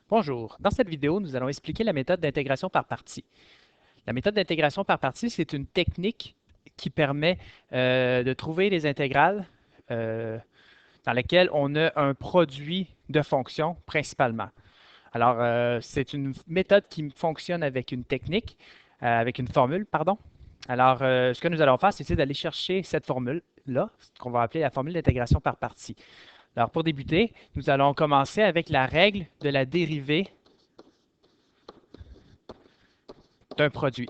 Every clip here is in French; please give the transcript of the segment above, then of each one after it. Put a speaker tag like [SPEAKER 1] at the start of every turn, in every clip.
[SPEAKER 1] Bonjour, dans cette vidéo, nous allons expliquer la méthode d'intégration par partie. La méthode d'intégration par partie, c'est une technique qui permet de trouver les intégrales euh, dans lesquelles on a un produit de fonctions principalement. Alors, c'est une méthode qui fonctionne avec une technique, avec une formule, pardon. Alors, ce que nous allons faire, c'est d'aller chercher cette formule-là, ce qu'on va appeler la formule d'intégration par partie. Alors, pour débuter, nous allons commencer avec la règle de la dérivée d'un produit.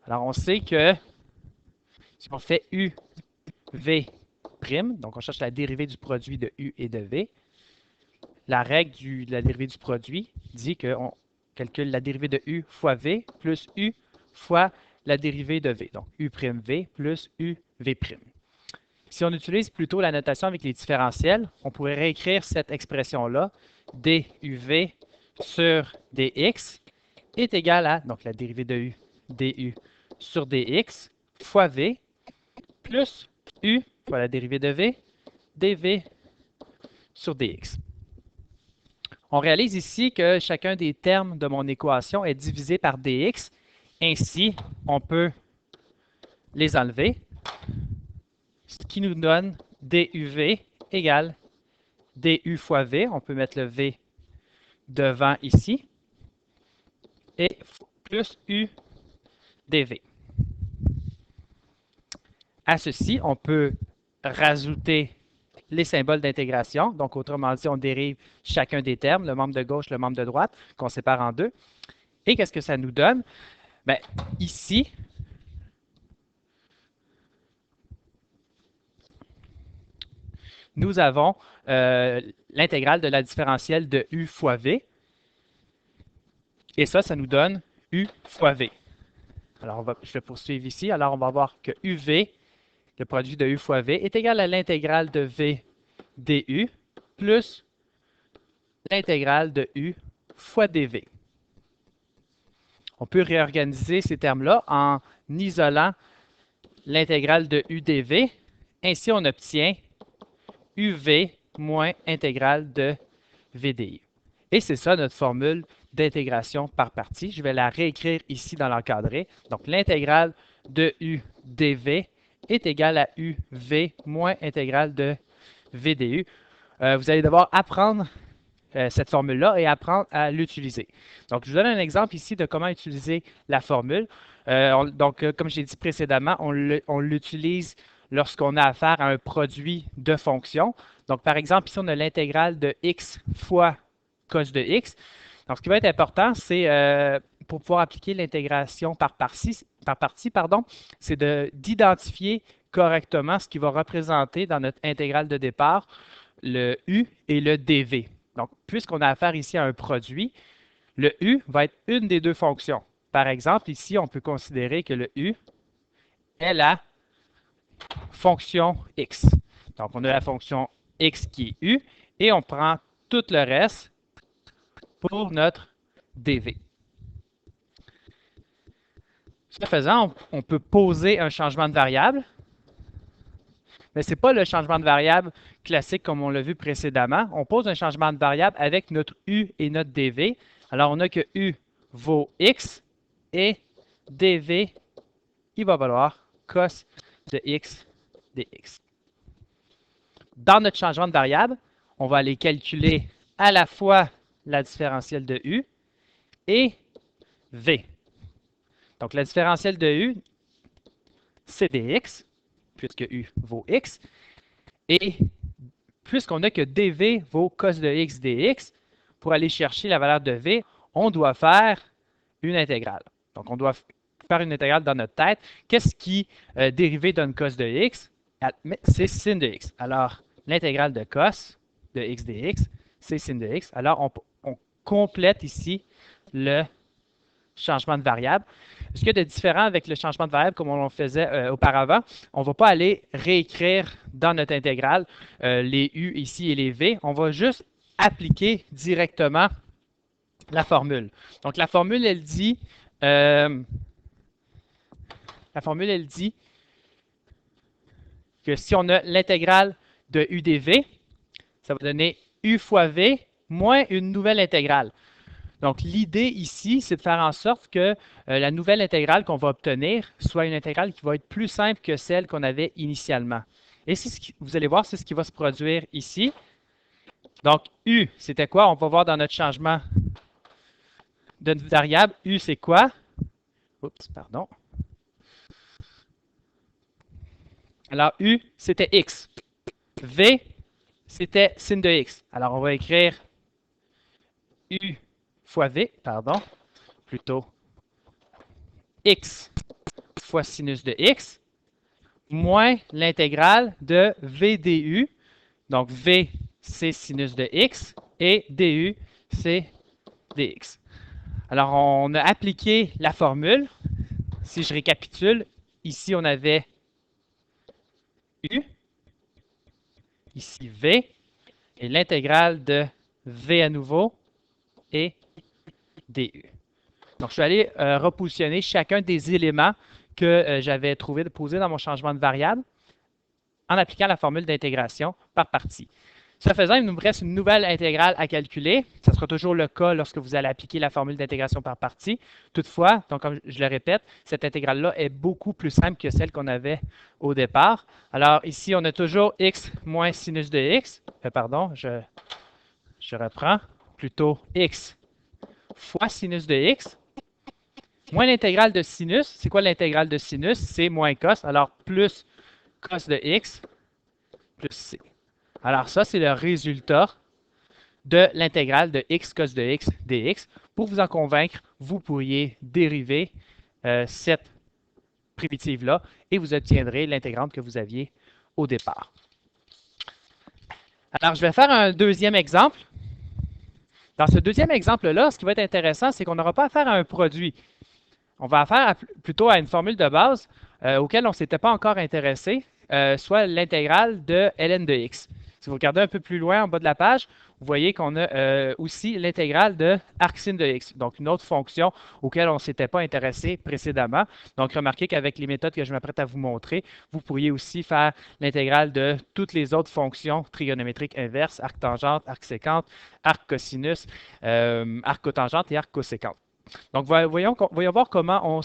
[SPEAKER 1] Alors, on sait que si on fait U, V', donc on cherche la dérivée du produit de U et de V, la règle de la dérivée du produit dit qu'on calcule la dérivée de U fois V plus U fois la dérivée de V. Donc, U'V plus UV'. Si on utilise plutôt la notation avec les différentiels, on pourrait réécrire cette expression-là, DUV sur DX est égal à, donc la dérivée de U, DU sur DX fois V plus U fois la dérivée de V, dV sur dx. On réalise ici que chacun des termes de mon équation est divisé par dx. Ainsi, on peut les enlever, ce qui nous donne duv égale du fois v. On peut mettre le v devant ici, et plus u dv. À ceci, on peut rajouter les symboles d'intégration. Donc, autrement dit, on dérive chacun des termes, le membre de gauche, le membre de droite, qu'on sépare en deux. Et qu'est-ce que ça nous donne? Bien, ici, nous avons l'intégrale de la différentielle de U fois V. Et ça nous donne U fois V. Alors, je vais poursuivre ici. Alors, on va voir que UV, le produit de U fois V, est égal à l'intégrale de V du plus l'intégrale de U fois dV. On peut réorganiser ces termes-là en isolant l'intégrale de U dV. Ainsi, on obtient UV moins intégrale de VDI. Et c'est ça notre formule d'intégration par partie. Je vais la réécrire ici dans l'encadré. Donc, l'intégrale de U dV est égale à UV moins intégrale de VDU. Vous allez devoir apprendre cette formule-là et apprendre à l'utiliser. Donc, je vous donne un exemple ici de comment utiliser la formule. Comme j'ai dit précédemment, on l'utilise lorsqu'on a affaire à un produit de fonction. Donc, par exemple, ici, on a l'intégrale de x fois cos de x. Donc, ce qui va être important, c'est pour pouvoir appliquer l'intégration par partie, c'est d'identifier correctement ce qui va représenter dans notre intégrale de départ le u et le dv. Donc, puisqu'on a affaire ici à un produit, le u va être une des deux fonctions. Par exemple, ici, on peut considérer que le u est la fonction x. Donc, on a la fonction x qui est u et on prend tout le reste pour notre dv. Ce faisant, on peut poser un changement de variable, mais ce n'est pas le changement de variable classique comme on l'a vu précédemment. On pose un changement de variable avec notre u et notre dv. Alors, on a que u vaut x et dv, il va valoir cos de x dx. Dans notre changement de variable, on va aller calculer à la fois la différentielle de u et v. Donc, la différentielle de u, c'est dx, puisque u vaut x. Et puisqu'on a que dv vaut cos de x dx, pour aller chercher la valeur de v, on doit faire une intégrale. Donc, on doit faire une intégrale dans notre tête. Qu'est-ce qui dérivé donne cos de x? C'est sin de x. Alors, l'intégrale de cos de x dx, c'est sin de x. Alors, on complète ici le changement de variable. Ce qu'il y a de différent avec le changement de variable comme on le faisait auparavant, on ne va pas aller réécrire dans notre intégrale les u ici et les v. On va juste appliquer directement la formule. Donc, la formule, elle dit que si on a l'intégrale de u dv, ça va donner U fois V moins une nouvelle intégrale. Donc, l'idée ici, c'est de faire en sorte que la nouvelle intégrale qu'on va obtenir soit une intégrale qui va être plus simple que celle qu'on avait initialement. Et vous allez voir, c'est ce qui va se produire ici. Donc, U, c'était quoi? On va voir dans notre changement de variable. U, c'est quoi? Oups, pardon. Alors, U, c'était X. V, c'était sin de X. Alors, on va écrire U fois V, pardon, plutôt X fois sinus de X, moins l'intégrale de V du. Donc, V, c'est sinus de X, et du, c'est dx. Alors, on a appliqué la formule. Si je récapitule, ici, on avait U, ici V, et l'intégrale de V à nouveau est du. Donc, je suis allé repositionner chacun des éléments que j'avais trouvé de poser dans mon changement de variable en appliquant la formule d'intégration par partie. Ce faisant, il nous reste une nouvelle intégrale à calculer. Ce sera toujours le cas lorsque vous allez appliquer la formule d'intégration par partie. Toutefois, donc comme je le répète, cette intégrale-là est beaucoup plus simple que celle qu'on avait au départ. Alors ici, on a toujours x moins sinus de x. Pardon, je reprends. Plutôt x fois sinus de x moins l'intégrale de sinus. C'est quoi l'intégrale de sinus? C'est moins cos. Alors plus cos de x plus c. Alors ça, c'est le résultat de l'intégrale de x cos de x dx. Pour vous en convaincre, vous pourriez dériver cette primitive-là et vous obtiendrez l'intégrante que vous aviez au départ. Alors, je vais faire un deuxième exemple. Dans ce deuxième exemple-là, ce qui va être intéressant, c'est qu'on n'aura pas affaire à un produit. On va affaire plutôt à une formule de base auquel on ne s'était pas encore intéressé, soit l'intégrale de ln de x. Si vous regardez un peu plus loin en bas de la page, vous voyez qu'on a aussi l'intégrale de arcsine de x, donc une autre fonction auquel on ne s'était pas intéressé précédemment. Donc, remarquez qu'avec les méthodes que je m'apprête à vous montrer, vous pourriez aussi faire l'intégrale de toutes les autres fonctions trigonométriques inverses, arc tangente, arc sécante, arc cosinus, arc cotangente et arc cosécante. Donc, voyons voir comment on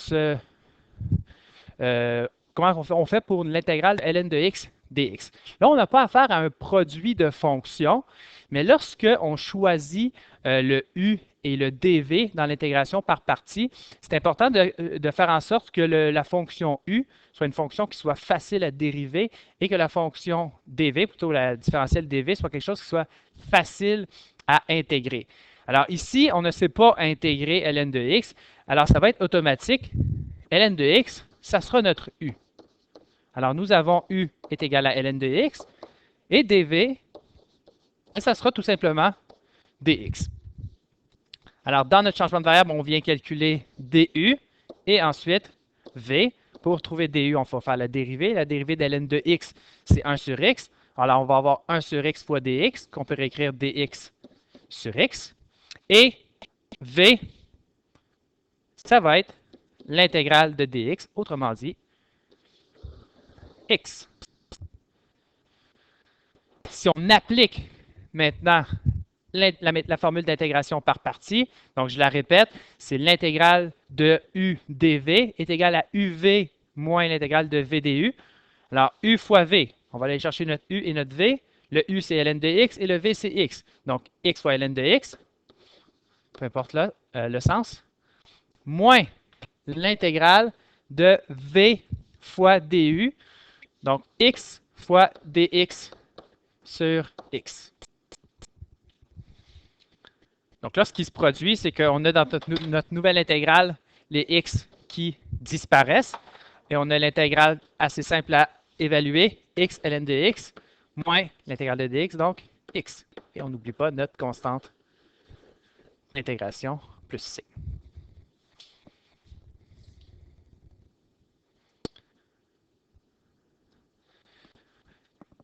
[SPEAKER 1] fait pour l'intégrale ln de x dx. Là, on n'a pas affaire à un produit de fonctions, mais lorsque on choisit le u et le dv dans l'intégration par partie, c'est important de faire en sorte que la fonction u soit une fonction qui soit facile à dériver et que la fonction dv, plutôt la différentielle dv, soit quelque chose qui soit facile à intégrer. Alors ici, on ne sait pas intégrer ln de x, alors ça va être automatique. ln de x, ça sera notre u. Alors nous avons u est égal à ln de x et dv, ça sera tout simplement dx. Alors dans notre changement de variable, on vient calculer du et ensuite v. Pour trouver du, on va faire la dérivée. La dérivée de ln de x, c'est 1 sur x. Alors on va avoir 1 sur x fois dx, qu'on peut réécrire dx sur x. Et v, ça va être l'intégrale de dx, autrement dit, x. Si on applique maintenant la formule d'intégration par partie, donc je la répète, c'est l'intégrale de u dv est égale à uv moins l'intégrale de v du. Alors, u fois v, on va aller chercher notre u et notre v. Le u, c'est ln de x et le v, c'est x. Donc, x fois ln de x, peu importe là, le sens, moins l'intégrale de v fois du, donc x fois dx sur x. Donc là, ce qui se produit, c'est qu'on a dans notre nouvelle intégrale les x qui disparaissent et on a l'intégrale assez simple à évaluer, x ln de x moins l'intégrale de dx, donc x. Et on n'oublie pas notre constante d'intégration plus c.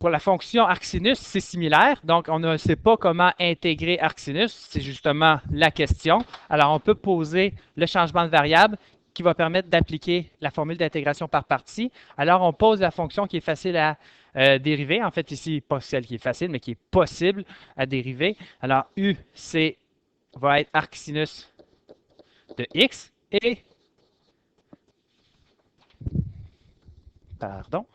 [SPEAKER 1] Pour la fonction arcsinus, c'est similaire. Donc, on ne sait pas comment intégrer arcsinus. C'est justement la question. Alors, on peut poser le changement de variable qui va permettre d'appliquer la formule d'intégration par partie. Alors, on pose la fonction qui est facile à dériver. En fait, ici, pas celle qui est facile, mais qui est possible à dériver. Alors, U, va être arcsinus de x et, pardon,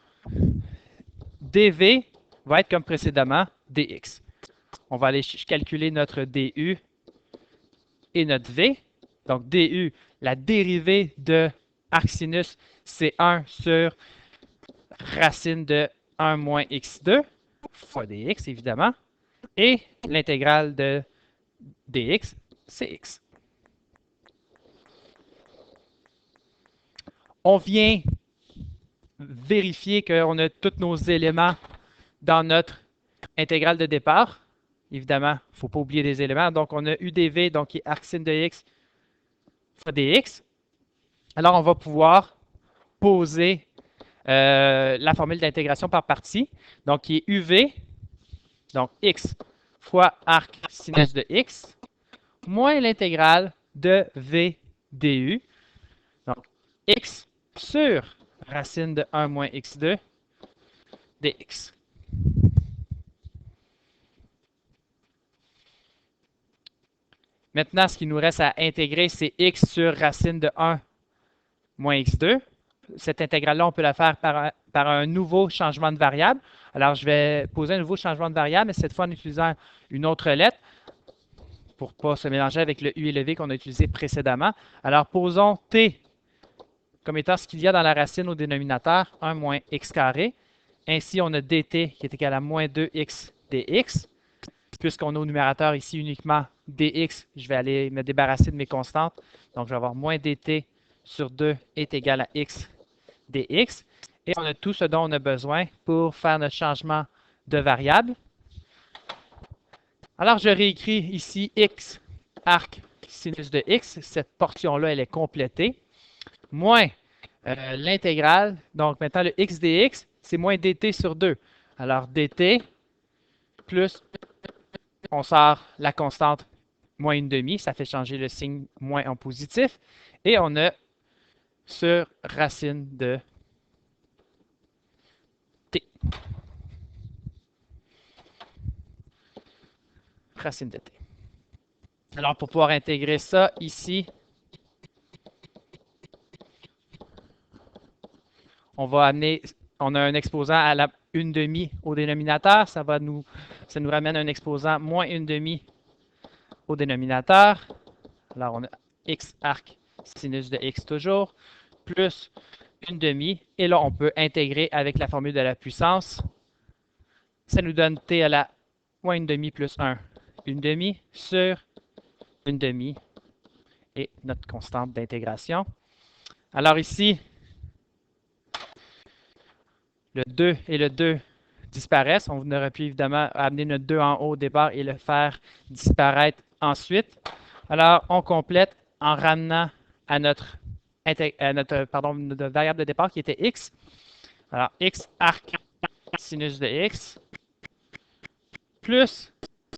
[SPEAKER 1] dv va être comme précédemment dx. On va aller calculer notre du et notre v. Donc, du, la dérivée de arcsinus, c'est 1 sur racine de 1 moins x2 fois dx, évidemment. Et l'intégrale de dx, c'est x. On vient vérifier qu'on a tous nos éléments dans notre intégrale de départ. Évidemment, il ne faut pas oublier des éléments. Donc, on a u dv, donc qui est arcsin de x fois dx. Alors, on va pouvoir poser la formule d'intégration par partie, donc qui est uv, donc x fois arc sinus de x, moins l'intégrale de v du, donc x sur racine de 1 moins x2 dx. Maintenant, ce qui nous reste à intégrer, c'est x sur racine de 1 moins x2. Cette intégrale-là, on peut la faire par un nouveau changement de variable. Alors, je vais poser un nouveau changement de variable, mais cette fois en utilisant une autre lettre pour ne pas se mélanger avec le u et le v qu'on a utilisé précédemment. Alors, posons t comme étant ce qu'il y a dans la racine au dénominateur, 1 moins x carré. Ainsi, on a dt qui est égal à moins 2x dx. Puisqu'on a au numérateur ici uniquement dx, je vais aller me débarrasser de mes constantes. Donc, je vais avoir moins dt sur 2 est égal à x dx. Et on a tout ce dont on a besoin pour faire notre changement de variable. Alors, je réécris ici x arc sinus de x. Cette portion-là, elle est complétée. Moins l'intégrale. Donc, maintenant, le x dx, c'est moins dt sur 2. Alors, dt plus, on sort la constante moins 1/2, ça fait changer le signe moins en positif. Et on a sur racine de t. Racine de t. Alors, pour pouvoir intégrer ça ici, on a un exposant à la 1/2 au dénominateur. Ça nous ramène un exposant moins 1/2 au dénominateur. Alors, on a x arc sinus de x toujours, plus 1/2. Et là, on peut intégrer avec la formule de la puissance. Ça nous donne t à la moins 1/2 plus 1. 1/2 sur 1/2 et notre constante d'intégration. Alors ici, le 2 et le 2 disparaissent. On aurait pu évidemment amener notre 2 en haut au départ et le faire disparaître ensuite. Alors, on complète en ramenant à notre variable de départ qui était x. Alors, x arc sinus de x plus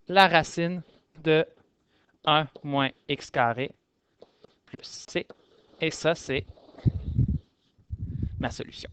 [SPEAKER 1] la racine de 1 moins x carré plus c. Et ça, c'est ma solution.